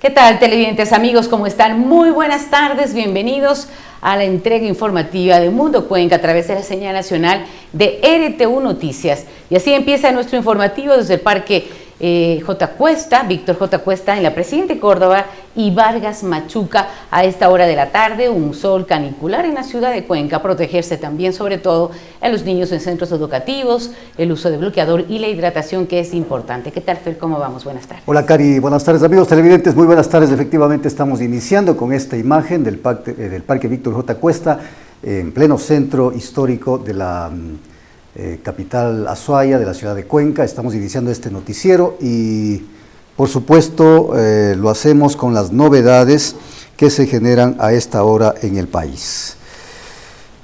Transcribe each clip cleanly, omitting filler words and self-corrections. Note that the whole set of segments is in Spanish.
¿Qué tal, televidentes amigos? ¿Cómo están? Muy buenas tardes, bienvenidos a la entrega informativa de Mundo Cuenca a través de la señal nacional de RTV Noticias. Y así empieza nuestro informativo desde el Parque J. Cuesta, Víctor J. Cuesta en la Presidente Córdoba y Vargas Machuca a esta hora de la tarde, un sol canicular en la ciudad de Cuenca, protegerse también sobre todo a los niños en centros educativos, el uso de bloqueador y la hidratación que es importante. ¿Qué tal, Fer? ¿Cómo vamos? Buenas tardes. Hola, Cari. Buenas tardes, amigos televidentes. Muy buenas tardes. Efectivamente estamos iniciando con esta imagen del Parque Víctor J. Cuesta en pleno centro histórico de la capital Azuaya, de la ciudad de Cuenca. Estamos iniciando este noticiero y, por supuesto, lo hacemos con las novedades que se generan a esta hora en el país.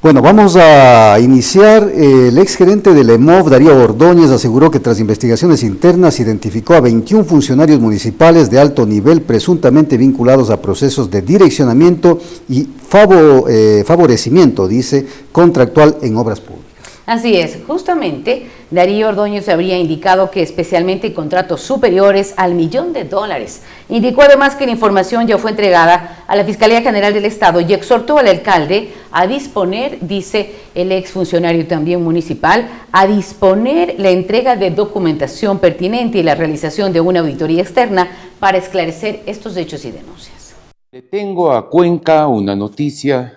Bueno, vamos a iniciar. El exgerente del EMOV, Darío Ordóñez, aseguró que tras investigaciones internas identificó a 21 funcionarios municipales de alto nivel presuntamente vinculados a procesos de direccionamiento y favorecimiento, dice, contractual en obras públicas. Así es, justamente Darío Ordóñez habría indicado que especialmente en contratos superiores al $1.000.000. Indicó además que la información ya fue entregada a la Fiscalía General del Estado y exhortó al alcalde a disponer, dice el exfuncionario también municipal, a disponer la entrega de documentación pertinente y la realización de una auditoría externa para esclarecer estos hechos y denuncias. Le tengo a Cuenca una noticia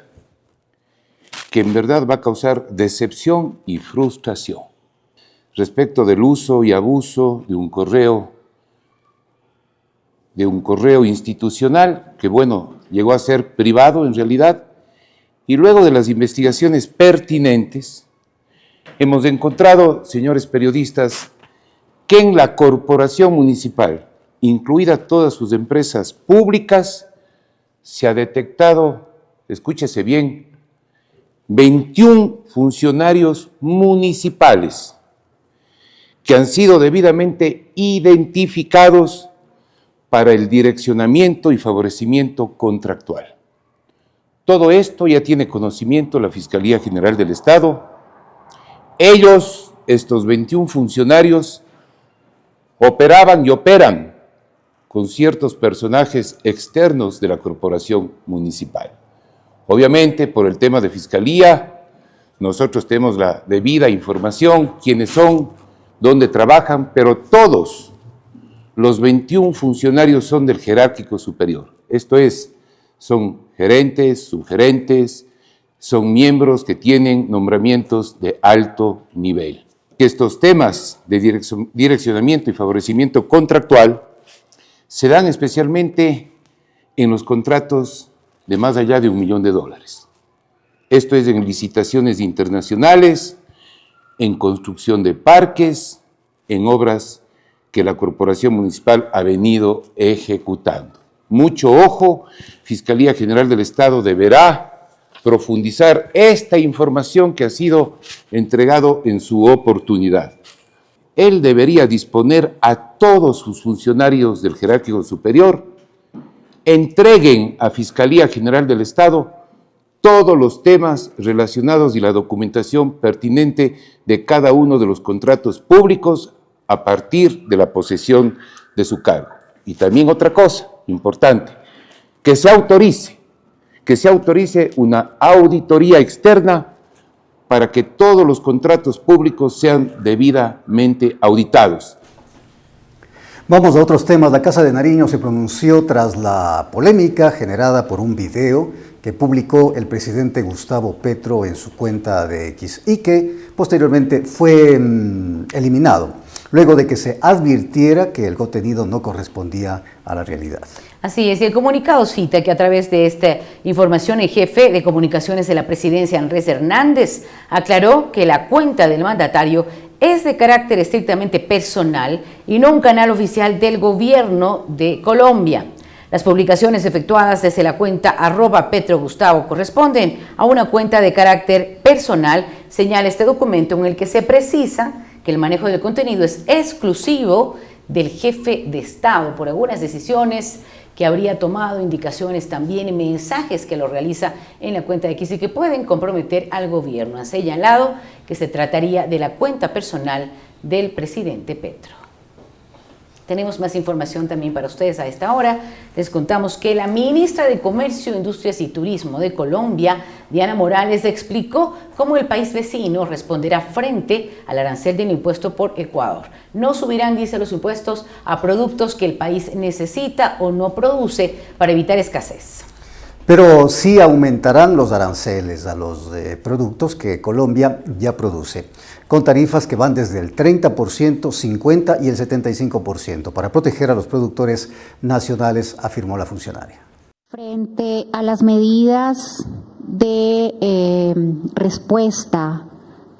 que en verdad va a causar decepción y frustración respecto del uso y abuso de un correo institucional que, bueno, llegó a ser privado en realidad, y luego de las investigaciones pertinentes hemos encontrado, señores periodistas, que en la corporación municipal, incluidas todas sus empresas públicas, se ha detectado, escúchese bien, 21 funcionarios municipales que han sido debidamente identificados para el direccionamiento y favorecimiento contractual. Todo esto ya tiene conocimiento la Fiscalía General del Estado. Ellos, estos 21 funcionarios, operaban y operan con ciertos personajes externos de la corporación municipal. Obviamente, por el tema de fiscalía, nosotros tenemos la debida información, quiénes son, dónde trabajan, pero todos los 21 funcionarios son del jerárquico superior. Esto es, son gerentes, subgerentes, son miembros que tienen nombramientos de alto nivel. Estos temas de direccionamiento y favorecimiento contractual se dan especialmente en los contratos de más allá de $1.000.000. Esto es en licitaciones internacionales, en construcción de parques, en obras que la Corporación Municipal ha venido ejecutando. Mucho ojo, Fiscalía General del Estado deberá profundizar esta información que ha sido entregado en su oportunidad. Él debería disponer a todos sus funcionarios del jerárquico superior entreguen a Fiscalía General del Estado todos los temas relacionados y la documentación pertinente de cada uno de los contratos públicos a partir de la posesión de su cargo. Y también otra cosa importante, que se autorice una auditoría externa para que todos los contratos públicos sean debidamente auditados. Vamos a otros temas. La Casa de Nariño se pronunció tras la polémica generada por un video que publicó el presidente Gustavo Petro en su cuenta de X y que posteriormente fue eliminado, luego de que se advirtiera que el contenido no correspondía a la realidad. Así es, y el comunicado cita que a través de esta información el jefe de comunicaciones de la presidencia, Andrés Hernández, aclaró que la cuenta del mandatario es de carácter estrictamente personal y no un canal oficial del gobierno de Colombia. Las publicaciones efectuadas desde la cuenta @PetroGustavo corresponden a una cuenta de carácter personal, señala este documento en el que se precisa que el manejo del contenido es exclusivo del jefe de Estado por algunas decisiones que habría tomado, indicaciones también y mensajes que lo realiza en la cuenta de X y que pueden comprometer al gobierno. Han señalado que se trataría de la cuenta personal del presidente Petro. Tenemos más información también para ustedes a esta hora. Les contamos que la ministra de Comercio, Industrias y Turismo de Colombia, Diana Morales, explicó cómo el país vecino responderá frente al arancel del impuesto por Ecuador. No subirán, dice, los impuestos a productos que el país necesita o no produce para evitar escasez. Pero sí aumentarán los aranceles a los productos que Colombia ya produce, con tarifas que van desde el 30%, 50% y el 75%, para proteger a los productores nacionales, afirmó la funcionaria. Frente a las medidas de respuesta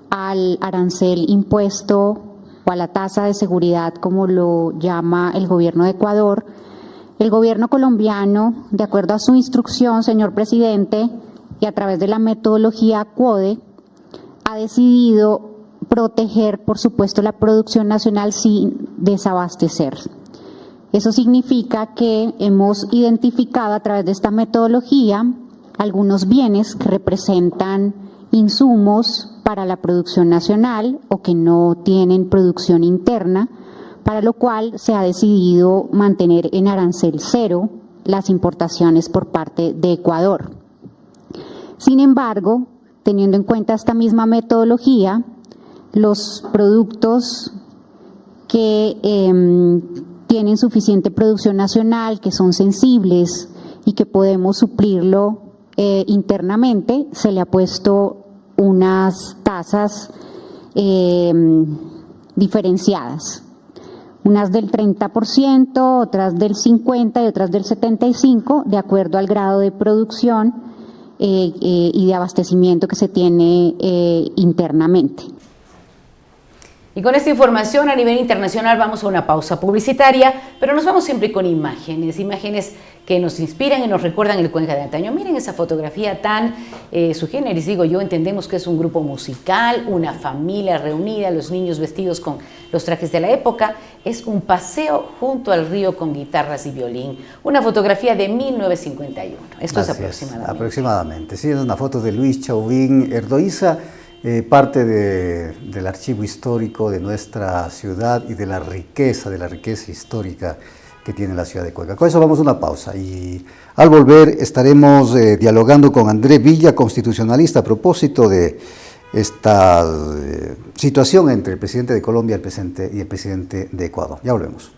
al arancel impuesto o a la tasa de seguridad, como lo llama el gobierno de Ecuador, el gobierno colombiano, de acuerdo a su instrucción, señor presidente, y a través de la metodología CUODE, ha decidido proteger, por supuesto, la producción nacional sin desabastecer. Eso significa que hemos identificado a través de esta metodología algunos bienes que representan insumos para la producción nacional o que no tienen producción interna, para lo cual se ha decidido mantener en arancel cero las importaciones por parte de Ecuador. Sin embargo, teniendo en cuenta esta misma metodología, los productos que tienen suficiente producción nacional, que son sensibles y que podemos suplirlo internamente, se le ha puesto unas tasas diferenciadas. Unas del 30%, otras del 50% y otras del 75%, de acuerdo al grado de producción y de abastecimiento que se tiene internamente. Y con esta información a nivel internacional vamos a una pausa publicitaria, pero nos vamos siempre con imágenes que nos inspiran y nos recuerdan el Cuenca de antaño. Miren esa fotografía tan sui generis, digo yo, entendemos que es un grupo musical, una familia reunida, los niños vestidos con los trajes de la época. Es un paseo junto al río con guitarras y violín. Una fotografía de 1951. Esto es aproximadamente. Aproximadamente, sí, es una foto de Luis Chauvin Erdoiza, parte del archivo histórico de nuestra ciudad y de la riqueza histórica que tiene la ciudad de Cuenca. Con eso vamos a una pausa y al volver estaremos dialogando con André Villa, constitucionalista, a propósito de esta situación entre el presidente de Colombia y el presidente de Ecuador. Ya volvemos.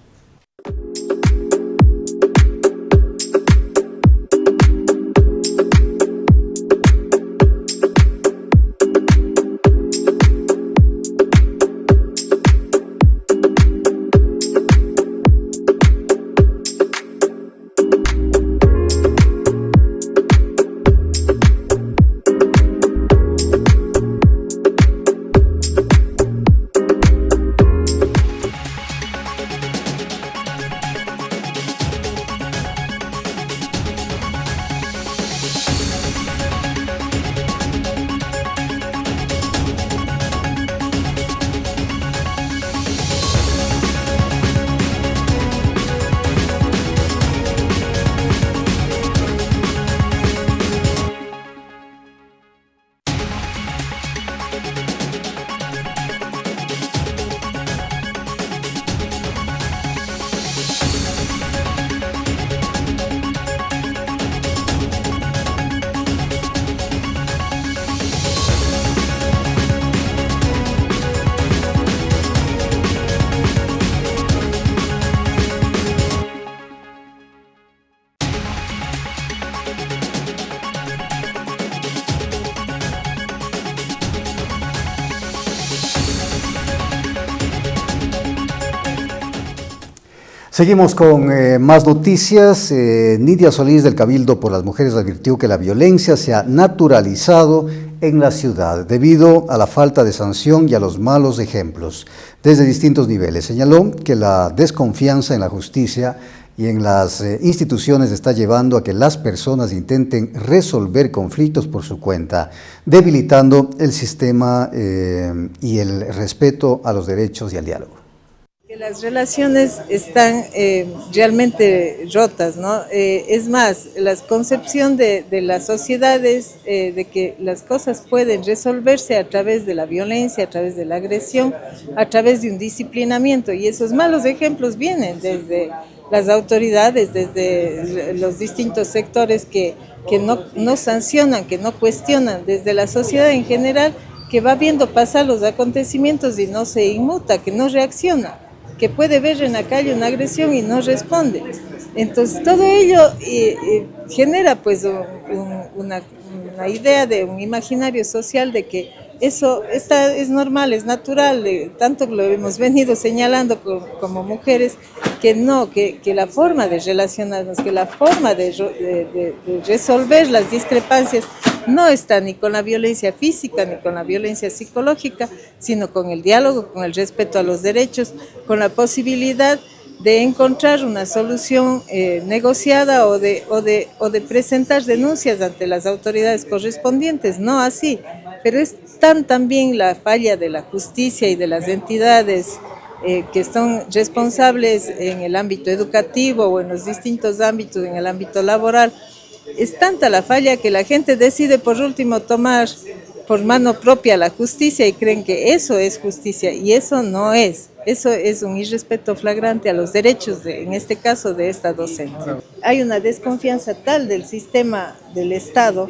Seguimos con más noticias. Nidia Solís del Cabildo por las Mujeres advirtió que la violencia se ha naturalizado en la ciudad debido a la falta de sanción y a los malos ejemplos desde distintos niveles. Señaló que la desconfianza en la justicia y en las instituciones está llevando a que las personas intenten resolver conflictos por su cuenta, debilitando el sistema y el respeto a los derechos y al diálogo. Las relaciones están realmente rotas, ¿no? Es más, la concepción de las sociedades de que las cosas pueden resolverse a través de la violencia, a través de la agresión, a través de un disciplinamiento, y esos malos ejemplos vienen desde las autoridades, desde los distintos sectores que no sancionan, que no cuestionan, desde la sociedad en general, que va viendo pasar los acontecimientos y no se inmuta, que no reacciona, que puede ver en la calle una agresión y no responde. Entonces todo ello genera pues una idea de un imaginario social de que eso es normal, es natural, tanto lo hemos venido señalando como mujeres, que no, que la forma de relacionarnos, que la forma de resolver las discrepancias no está ni con la violencia física ni con la violencia psicológica, sino con el diálogo, con el respeto a los derechos, con la posibilidad de encontrar una solución negociada o de presentar denuncias ante las autoridades correspondientes, no así. Pero es también la falla de la justicia y de las entidades que son responsables en el ámbito educativo o en los distintos ámbitos, en el ámbito laboral. Es tanta la falla que la gente decide por último tomar por mano propia la justicia y creen que eso es justicia, y eso no es. Eso es un irrespeto flagrante a los derechos, en este caso, de esta docente. Hay una desconfianza tal del sistema del Estado,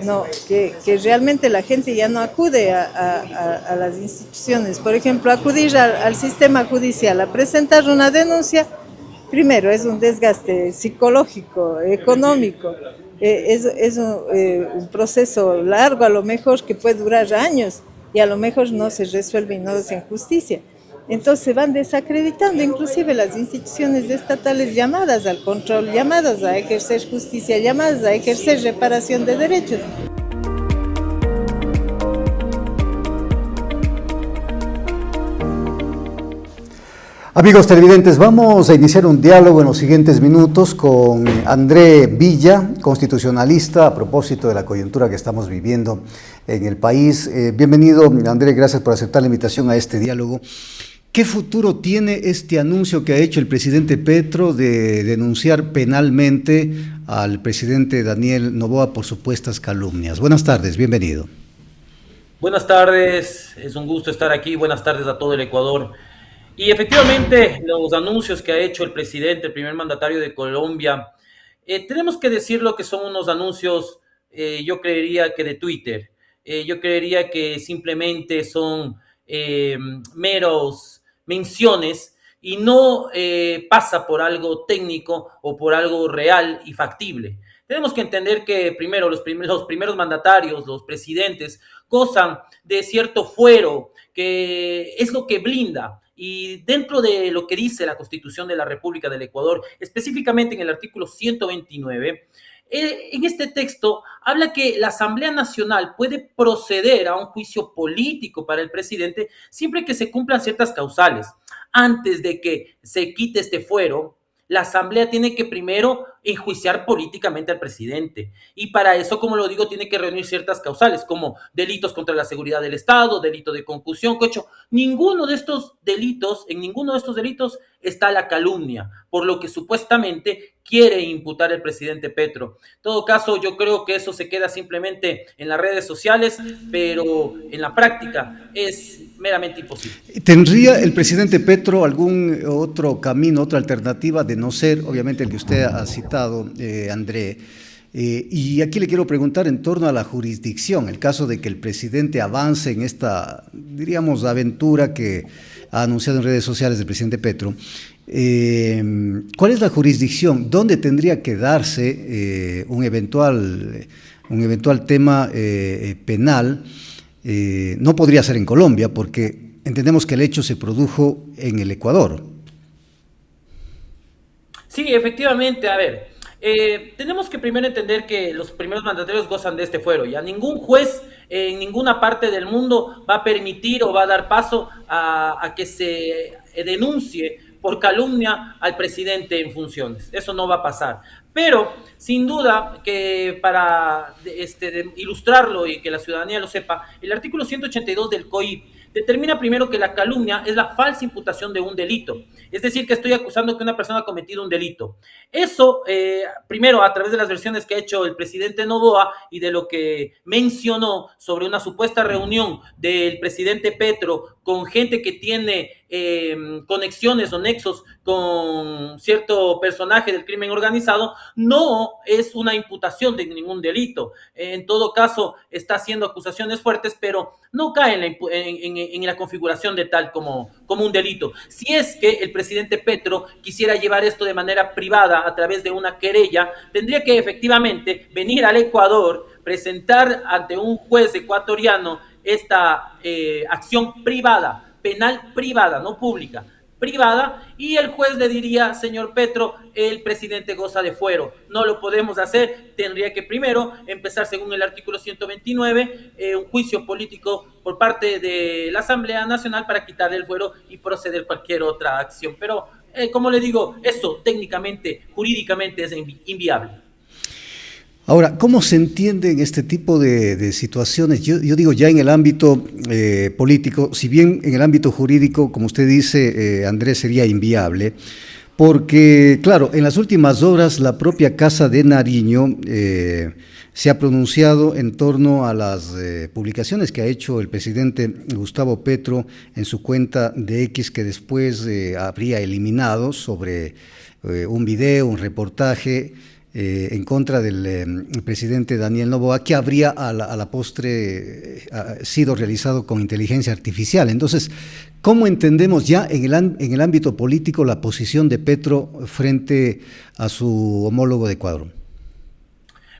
¿no? que realmente la gente ya no acude a las instituciones. Por ejemplo, acudir al sistema judicial a presentar una denuncia, primero es un desgaste psicológico, económico, es un proceso largo, a lo mejor que puede durar años, y a lo mejor no se resuelve y no hacen justicia. Entonces se van desacreditando inclusive las instituciones estatales llamadas al control, llamadas a ejercer justicia, llamadas a ejercer reparación de derechos. Amigos televidentes, vamos a iniciar un diálogo en los siguientes minutos con André Villa, constitucionalista, a propósito de la coyuntura que estamos viviendo en el país. Bienvenido, André, gracias por aceptar la invitación a este diálogo. ¿Qué futuro tiene este anuncio que ha hecho el presidente Petro de denunciar penalmente al presidente Daniel Noboa por supuestas calumnias? Buenas tardes, bienvenido. Buenas tardes, es un gusto estar aquí. Buenas tardes a todo el Ecuador. Y efectivamente, los anuncios que ha hecho el presidente, el primer mandatario de Colombia, tenemos que decirlo que son unos anuncios, yo creería que de Twitter. Yo creería que simplemente son meros menciones y no pasa por algo técnico o por algo real y factible. Tenemos que entender que primero los primeros mandatarios, los presidentes, gozan de cierto fuero que es lo que blinda. Y dentro de lo que dice la Constitución de la República del Ecuador, específicamente en el artículo 129, en este texto habla que la Asamblea Nacional puede proceder a un juicio político para el presidente siempre que se cumplan ciertas causales. Antes de que se quite este fuero, la Asamblea tiene que primero enjuiciar políticamente al presidente. Y para eso, como lo digo, tiene que reunir ciertas causales, como delitos contra la seguridad del Estado, delito de concusión, cohecho. En ninguno de estos delitos está la calumnia, por lo que supuestamente quiere imputar el presidente Petro. En todo caso, yo creo que eso se queda simplemente en las redes sociales, pero en la práctica es meramente imposible. ¿Tendría el presidente Petro algún otro camino, otra alternativa de no ser, obviamente, el que usted ha citado, André? Y aquí le quiero preguntar en torno a la jurisdicción, el caso de que el presidente avance en esta, diríamos, aventura que ha anunciado en redes sociales el presidente Petro. ¿Cuál es la jurisdicción? ¿Dónde tendría que darse un eventual tema penal? No podría ser en Colombia porque entendemos que el hecho se produjo en el Ecuador. Sí, efectivamente, a ver, tenemos que primero entender que los primeros mandatarios gozan de este fuero. Ya ningún juez en ninguna parte del mundo va a permitir o va a dar paso a que se denuncie por calumnia al presidente en funciones. Eso no va a pasar. Pero, sin duda, que para ilustrarlo y que la ciudadanía lo sepa, el artículo 182 del COIP determina primero que la calumnia es la falsa imputación de un delito. Es decir, que estoy acusando que una persona ha cometido un delito. Eso, primero, a través de las versiones que ha hecho el presidente Noboa y de lo que mencionó sobre una supuesta reunión del presidente Petro con gente que tiene conexiones o nexos con cierto personaje del crimen organizado, no es una imputación de ningún delito. En todo caso, está haciendo acusaciones fuertes, pero no cae en la configuración de tal como un delito. Si es que el presidente Petro quisiera llevar esto de manera privada a través de una querella, tendría que efectivamente venir al Ecuador, presentar ante un juez ecuatoriano esta acción privada, penal privada, no pública, privada, y el juez le diría: señor Petro, el presidente goza de fuero, no lo podemos hacer, tendría que primero empezar, según el artículo 129, un juicio político por parte de la Asamblea Nacional para quitarle el fuero y proceder cualquier otra acción. Pero, como le digo, eso técnicamente, jurídicamente es inviable. Ahora, ¿cómo se entienden este tipo de situaciones? Yo digo ya en el ámbito político, si bien en el ámbito jurídico, como usted dice, Andrés, sería inviable, porque, claro, en las últimas horas la propia Casa de Nariño se ha pronunciado en torno a las publicaciones que ha hecho el presidente Gustavo Petro en su cuenta de X, que después habría eliminado, sobre un video, un reportaje en contra del presidente Daniel Noboa, que habría a la postre sido realizado con inteligencia artificial. Entonces, ¿cómo entendemos ya en el ámbito político la posición de Petro frente a su homólogo de Ecuador?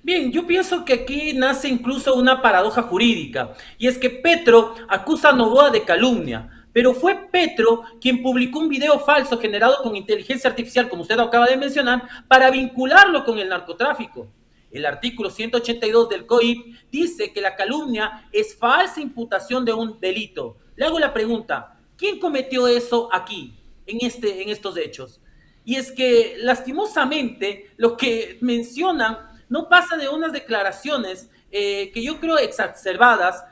Bien, yo pienso que aquí nace incluso una paradoja jurídica, y es que Petro acusa a Noboa de calumnia, pero fue Petro quien publicó un video falso generado con inteligencia artificial, como usted acaba de mencionar, para vincularlo con el narcotráfico. El artículo 182 del COIP dice que la calumnia es falsa imputación de un delito. Le hago la pregunta: ¿quién cometió eso aquí, en estos hechos? Y es que, lastimosamente, lo que mencionan no pasa de unas declaraciones que yo creo exacerbadas,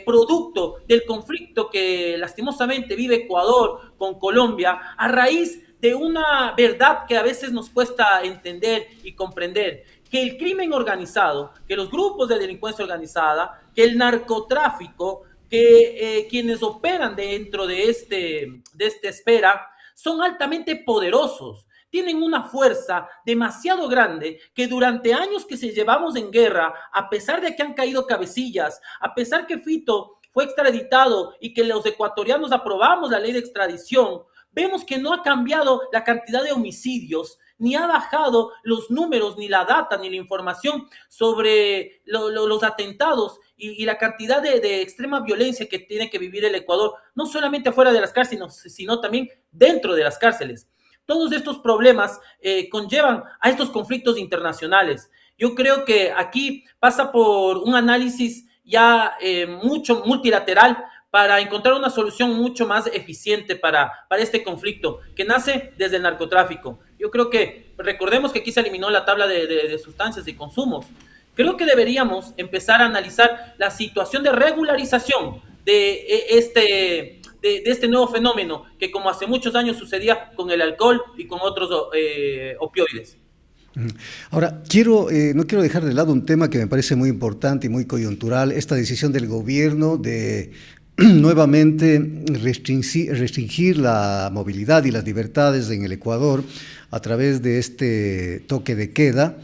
producto del conflicto que lastimosamente vive Ecuador con Colombia, a raíz de una verdad que a veces nos cuesta entender y comprender: que el crimen organizado, que los grupos de delincuencia organizada, que el narcotráfico, que quienes operan dentro de esta esfera son altamente poderosos, tienen una fuerza demasiado grande, que durante años que se llevamos en guerra, a pesar de que han caído cabecillas, a pesar que Fito fue extraditado y que los ecuatorianos aprobamos la ley de extradición, vemos que no ha cambiado la cantidad de homicidios, ni ha bajado los números, ni la data, ni la información sobre los atentados y la cantidad de extrema violencia que tiene que vivir el Ecuador, no solamente fuera de las cárceles, sino también dentro de las cárceles. Todos estos problemas conllevan a estos conflictos internacionales. Yo creo que aquí pasa por un análisis ya mucho multilateral para encontrar una solución mucho más eficiente para este conflicto que nace desde el narcotráfico. Yo creo que, recordemos que aquí se eliminó la tabla de sustancias y consumos. Creo que deberíamos empezar a analizar la situación de regularización de este nuevo fenómeno que, como hace muchos años, sucedía con el alcohol y con otros opioides. Ahora, no quiero dejar de lado un tema que me parece muy importante y muy coyuntural: esta decisión del gobierno de nuevamente restringir la movilidad y las libertades en el Ecuador a través de este toque de queda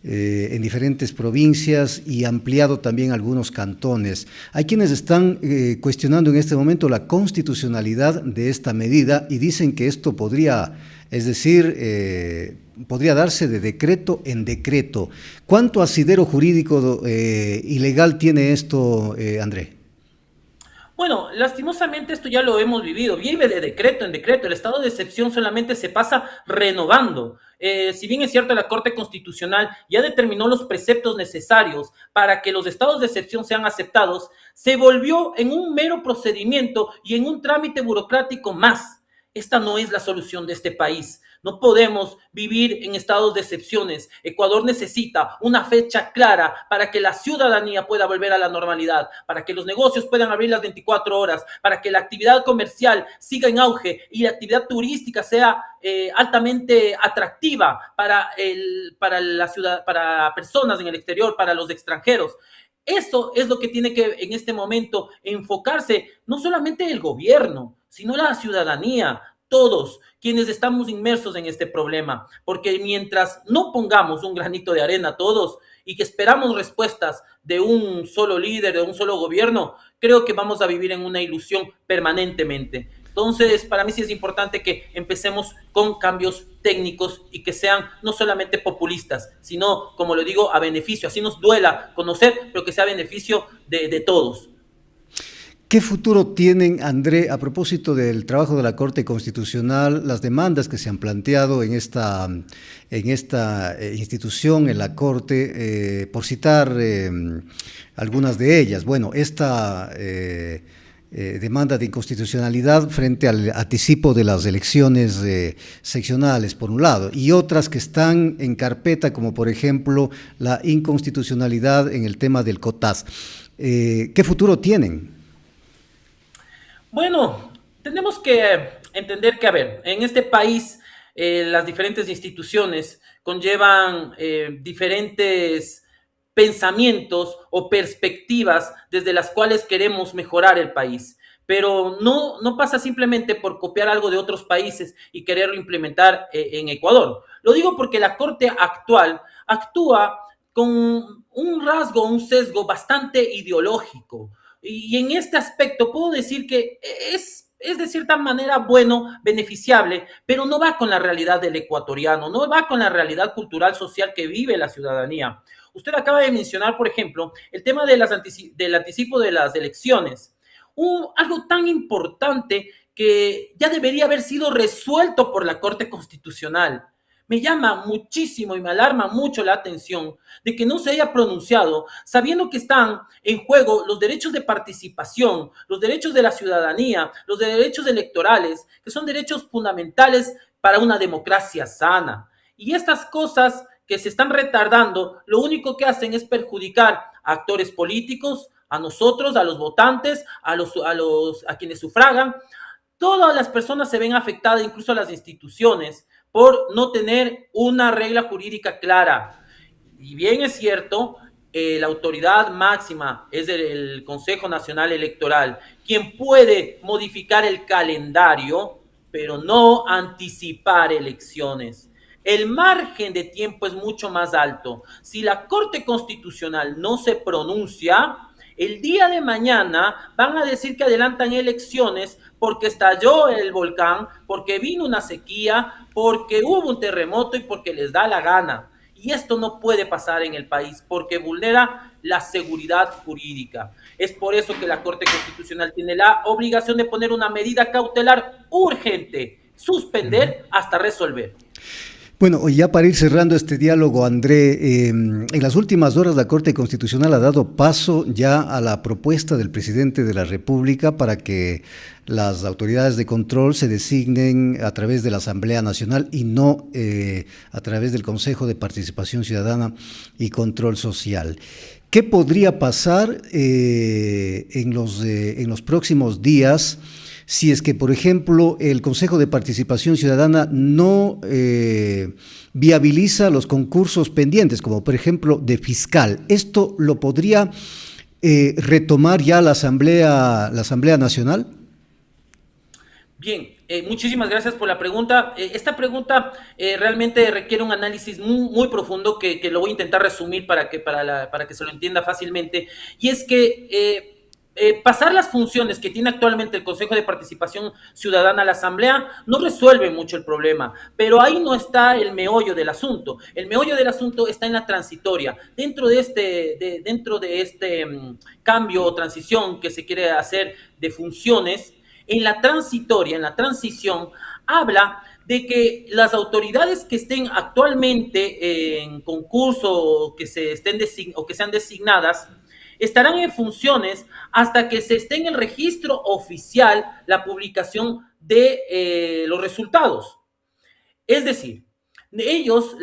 en diferentes provincias, y ampliado también algunos cantones. Hay quienes están cuestionando en este momento la constitucionalidad de esta medida y dicen que esto podría darse de decreto en decreto. ¿Cuánto asidero jurídico y legal tiene esto, André? Bueno, lastimosamente esto ya lo hemos vivido, vive de decreto en decreto, el estado de excepción solamente se pasa renovando. Si bien es cierto, la Corte Constitucional ya determinó los preceptos necesarios para que los estados de excepción sean aceptados, se volvió en un mero procedimiento y en un trámite burocrático más. Esta no es la solución de este país. No podemos vivir en estados de excepciones. Ecuador necesita una fecha clara para que la ciudadanía pueda volver a la normalidad, para que los negocios puedan abrir las 24 horas, para que la actividad comercial siga en auge y la actividad turística sea altamente atractiva para la ciudad, para personas en el exterior, para los extranjeros. Eso es lo que tiene que en este momento enfocarse no solamente el gobierno, sino la ciudadanía, todos quienes estamos inmersos en este problema, porque mientras no pongamos un granito de arena todos y que esperamos respuestas de un solo líder, de un solo gobierno, creo que vamos a vivir en una ilusión permanentemente. Entonces, para mí sí es importante que empecemos con cambios técnicos y que sean no solamente populistas, sino, como lo digo, a beneficio, así nos duela conocer, pero que sea a beneficio de todos. ¿Qué futuro tienen, André, a propósito del trabajo de la Corte Constitucional, las demandas que se han planteado en esta institución, en la Corte, por citar algunas de ellas? Bueno, esta demanda de inconstitucionalidad frente al anticipo de las elecciones seccionales, por un lado, y otras que están en carpeta, como por ejemplo la inconstitucionalidad en el tema del COTAS. ¿Qué futuro tienen? Bueno, tenemos que entender que, a ver, en este país las diferentes instituciones conllevan diferentes pensamientos o perspectivas desde las cuales queremos mejorar el país. Pero no pasa simplemente por copiar algo de otros países y quererlo implementar en Ecuador. Lo digo porque la Corte actual actúa con un rasgo, un sesgo bastante ideológico. Y en este aspecto puedo decir que es de cierta manera bueno, beneficiable, pero no va con la realidad del ecuatoriano, no va con la realidad cultural, social que vive la ciudadanía. Usted acaba de mencionar, por ejemplo, el tema de del anticipo de las elecciones. Algo tan importante que ya debería haber sido resuelto por la Corte Constitucional. Me llama muchísimo y me alarma mucho la atención de que no se haya pronunciado, sabiendo que están en juego los derechos de participación, los derechos de la ciudadanía, los derechos electorales, que son derechos fundamentales para una democracia sana. Y estas cosas que se están retardando, lo único que hacen es perjudicar a actores políticos, a nosotros, a los votantes, a quienes sufragan. Todas las personas se ven afectadas, incluso las instituciones, por no tener una regla jurídica clara. Y bien es cierto, la autoridad máxima es el Consejo Nacional Electoral, quien puede modificar el calendario, pero no anticipar elecciones. El margen de tiempo es mucho más alto. Si la Corte Constitucional no se pronuncia, el día de mañana van a decir que adelantan elecciones porque estalló el volcán, porque vino una sequía, porque hubo un terremoto y porque les da la gana. Y esto no puede pasar en el país porque vulnera la seguridad jurídica. Es por eso que la Corte Constitucional tiene la obligación de poner una medida cautelar urgente, suspender hasta resolver. Bueno, ya para ir cerrando este diálogo, André, en las últimas horas la Corte Constitucional ha dado paso ya a la propuesta del presidente de la República para que las autoridades de control se designen a través de la Asamblea Nacional y no a través del Consejo de Participación Ciudadana y Control Social. ¿Qué podría pasar en los próximos días si es que, por ejemplo, el Consejo de Participación Ciudadana no viabiliza los concursos pendientes, como por ejemplo de fiscal? ¿Esto lo podría retomar ya la Asamblea Nacional? Bien, muchísimas gracias por la pregunta. Esta pregunta realmente requiere un análisis muy profundo que lo voy a intentar resumir para que se lo entienda fácilmente. Y es que pasar las funciones que tiene actualmente el Consejo de Participación Ciudadana a la Asamblea no resuelve mucho el problema, pero ahí no está el meollo del asunto. El meollo del asunto está en la transitoria. Dentro de este cambio o transición que se quiere hacer de funciones, en la transitoria, en la transición, habla de que las autoridades que estén actualmente en concurso o que sean designadas estarán en funciones hasta que se esté en el registro oficial la publicación de los resultados. Es decir, ellos,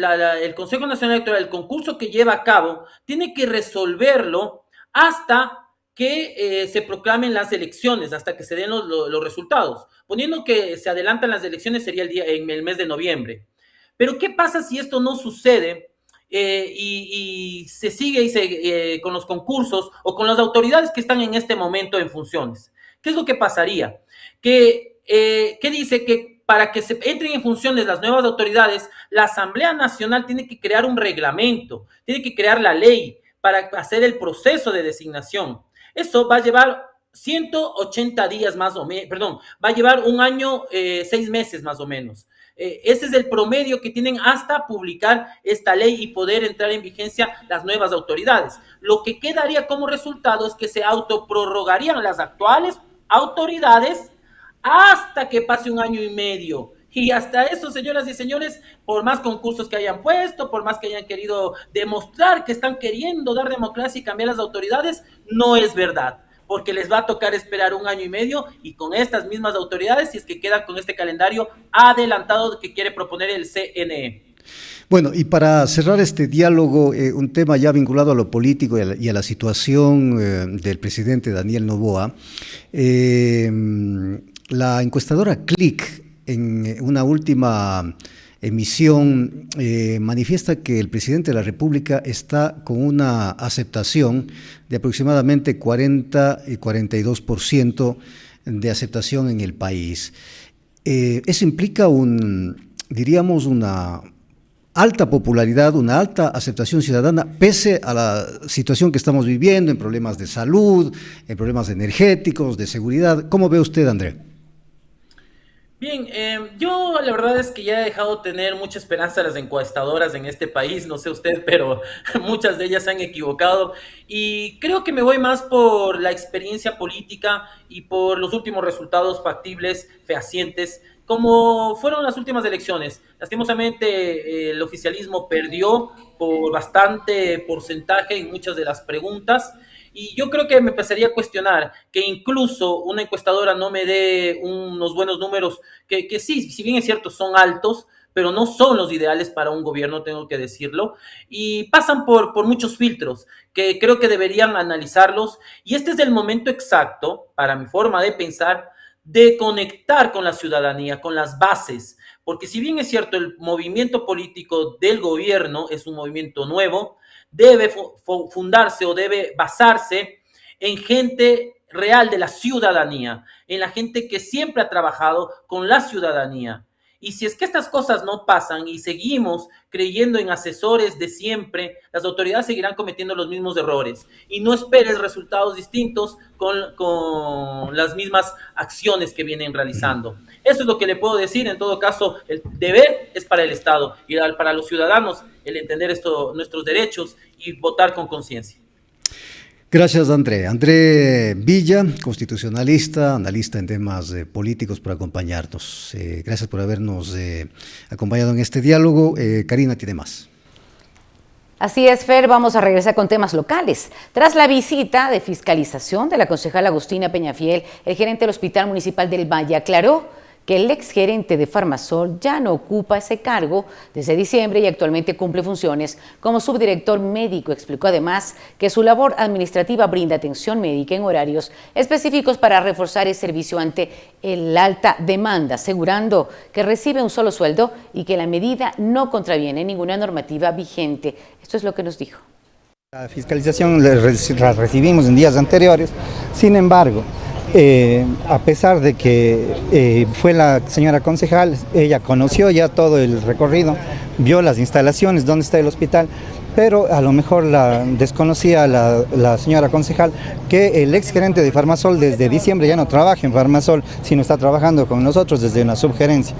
el Consejo Nacional Electoral, el concurso que lleva a cabo, tiene que resolverlo hasta que se proclamen las elecciones, hasta que se den los resultados. Poniendo que se adelantan las elecciones sería en el mes de noviembre. Pero ¿qué pasa si esto no sucede y se sigue con los concursos o con las autoridades que están en este momento en funciones? ¿Qué es lo que pasaría? ¿Qué dice? Que para que se entren en funciones las nuevas autoridades, la Asamblea Nacional tiene que crear un reglamento, tiene que crear la ley para hacer el proceso de designación. Eso va a llevar 180 días más o menos, perdón, va a llevar 1 año, 6 meses más o menos. Ese es el promedio que tienen hasta publicar esta ley y poder entrar en vigencia las nuevas autoridades. Lo que quedaría como resultado es que se autoprorrogarían las actuales autoridades hasta que pase 1 año y medio. Y hasta eso, señoras y señores, por más concursos que hayan puesto, por más que hayan querido demostrar que están queriendo dar democracia y cambiar las autoridades, no es verdad, porque les va a tocar esperar 1 año y medio y con estas mismas autoridades, si es que quedan con este calendario adelantado que quiere proponer el CNE. Bueno, y para cerrar este diálogo, un tema ya vinculado a lo político y a la situación del presidente Daniel Noboa, la encuestadora Click, en una última emisión, manifiesta que el presidente de la República está con una aceptación de aproximadamente 40 y 42% de aceptación en el país. Eso implica diríamos, una alta popularidad, una alta aceptación ciudadana, pese a la situación que estamos viviendo en problemas de salud, en problemas energéticos, de seguridad. ¿Cómo ve usted, André? Bien, yo la verdad es que ya he dejado tener mucha esperanza a las encuestadoras en este país, no sé usted, pero muchas de ellas se han equivocado y creo que me voy más por la experiencia política y por los últimos resultados factibles, fehacientes, como fueron las últimas elecciones. Lastimosamente el oficialismo perdió por bastante porcentaje en muchas de las preguntas. Y yo creo que me empezaría a cuestionar que incluso una encuestadora no me dé unos buenos números, que sí, si bien es cierto, son altos, pero no son los ideales para un gobierno, tengo que decirlo, y pasan por muchos filtros que creo que deberían analizarlos. Y este es el momento exacto, para mi forma de pensar, de conectar con la ciudadanía, con las bases, porque si bien es cierto, el movimiento político del gobierno es un movimiento nuevo, debe fundarse o debe basarse en gente real de la ciudadanía, en la gente que siempre ha trabajado con la ciudadanía. Y si es que estas cosas no pasan y seguimos creyendo en asesores de siempre, las autoridades seguirán cometiendo los mismos errores. Y no esperes resultados distintos con las mismas acciones que vienen realizando. Eso es lo que le puedo decir. En todo caso, el deber es para el Estado y para los ciudadanos el entender nuestros derechos y votar con conciencia. Gracias, André. André Villa, constitucionalista, analista en temas políticos, por acompañarnos. Gracias por habernos acompañado en este diálogo. Karina tiene más. Así es, Fer, vamos a regresar con temas locales. Tras la visita de fiscalización de la concejala Agustina Peñafiel, el gerente del Hospital Municipal del Valle aclaró que el exgerente de Farmasol ya no ocupa ese cargo desde diciembre y actualmente cumple funciones como subdirector médico. Explicó además que su labor administrativa brinda atención médica en horarios específicos para reforzar el servicio ante la alta demanda, asegurando que recibe un solo sueldo y que la medida no contraviene ninguna normativa vigente. Esto es lo que nos dijo. La fiscalización la recibimos en días anteriores, sin embargo, a pesar de que fue la señora concejal, ella conoció ya todo el recorrido, vio las instalaciones, dónde está el hospital, pero a lo mejor desconocía la señora concejal que el ex gerente de Farmasol desde diciembre ya no trabaja en Farmasol, sino está trabajando con nosotros desde una subgerencia.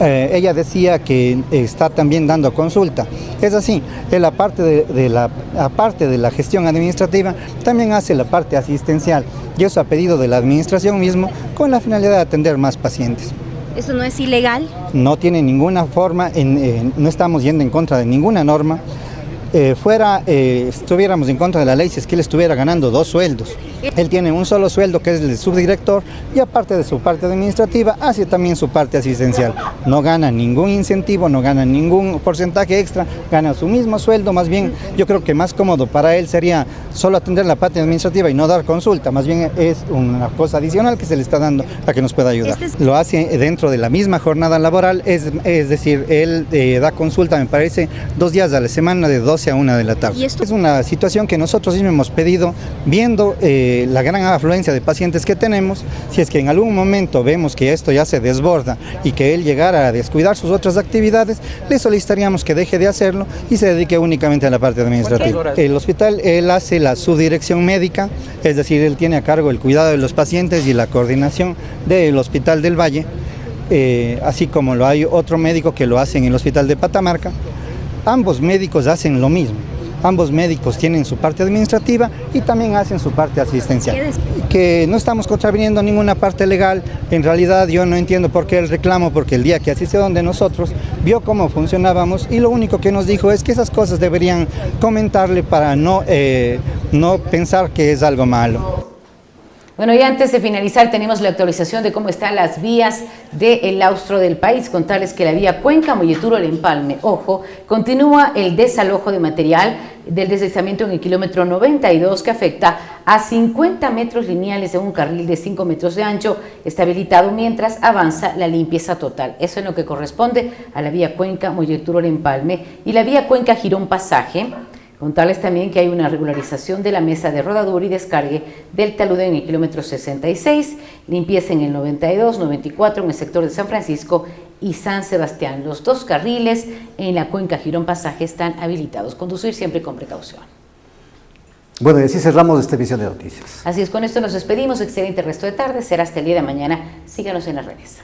Ella decía que está también dando consulta. Es así, él aparte de la gestión administrativa, también hace la parte asistencial, y eso a pedido de la administración mismo, con la finalidad de atender más pacientes. ¿Eso no es ilegal? No tiene ninguna forma, no estamos yendo en contra de ninguna norma. estuviéramos en contra de la ley si es que él estuviera ganando 2 sueldos. Él tiene un solo sueldo, que es el de subdirector, y aparte de su parte administrativa, hace también su parte asistencial. No gana ningún incentivo, no gana ningún porcentaje extra, gana su mismo sueldo. Más bien, yo creo que más cómodo para él sería solo atender la parte administrativa y no dar consulta. Más bien es una cosa adicional que se le está dando a que nos pueda ayudar. Lo hace dentro de la misma jornada laboral, es decir, él da consulta, me parece, 2 días a la semana de 12 a 1 de la tarde. Es una situación que nosotros mismos hemos pedido, viendo la gran afluencia de pacientes que tenemos. Si es que en algún momento vemos que esto ya se desborda y que él llegara a descuidar sus otras actividades, le solicitaríamos que deje de hacerlo y se dedique únicamente a la parte administrativa. El hospital, él hace la subdirección médica, es decir, él tiene a cargo el cuidado de los pacientes y la coordinación del Hospital del Valle, así como lo hay otro médico que lo hace en el Hospital de Patamarca. Ambos médicos hacen lo mismo. Ambos médicos tienen su parte administrativa y también hacen su parte asistencial. Que no estamos contraviniendo ninguna parte legal. En realidad yo no entiendo por qué el reclamo, porque el día que asistió donde nosotros, vio cómo funcionábamos y lo único que nos dijo es que esas cosas deberían comentarle para no pensar que es algo malo. Bueno, y antes de finalizar tenemos la actualización de cómo están las vías del austro del país. Contarles que la vía Cuenca-Molleturo El Empalme, ojo, continúa el desalojo de material del deslizamiento en el kilómetro 92 que afecta a 50 metros lineales de un carril de 5 metros de ancho. Está habilitado mientras avanza la limpieza total. Eso es lo que corresponde a la vía Cuenca-Molleturo El Empalme y la vía Cuenca-Girón Pasaje. Contarles también que hay una regularización de la mesa de rodadura y descargue del talude en el kilómetro 66, limpieza en el 92, 94 en el sector de San Francisco y San Sebastián. Los 2 carriles en la Cuenca Girón Pasaje están habilitados. Conducir siempre con precaución. Bueno, y así cerramos esta emisión de noticias. Así es, con esto nos despedimos. Excelente resto de tarde. Será hasta el día de mañana. Síganos en las redes.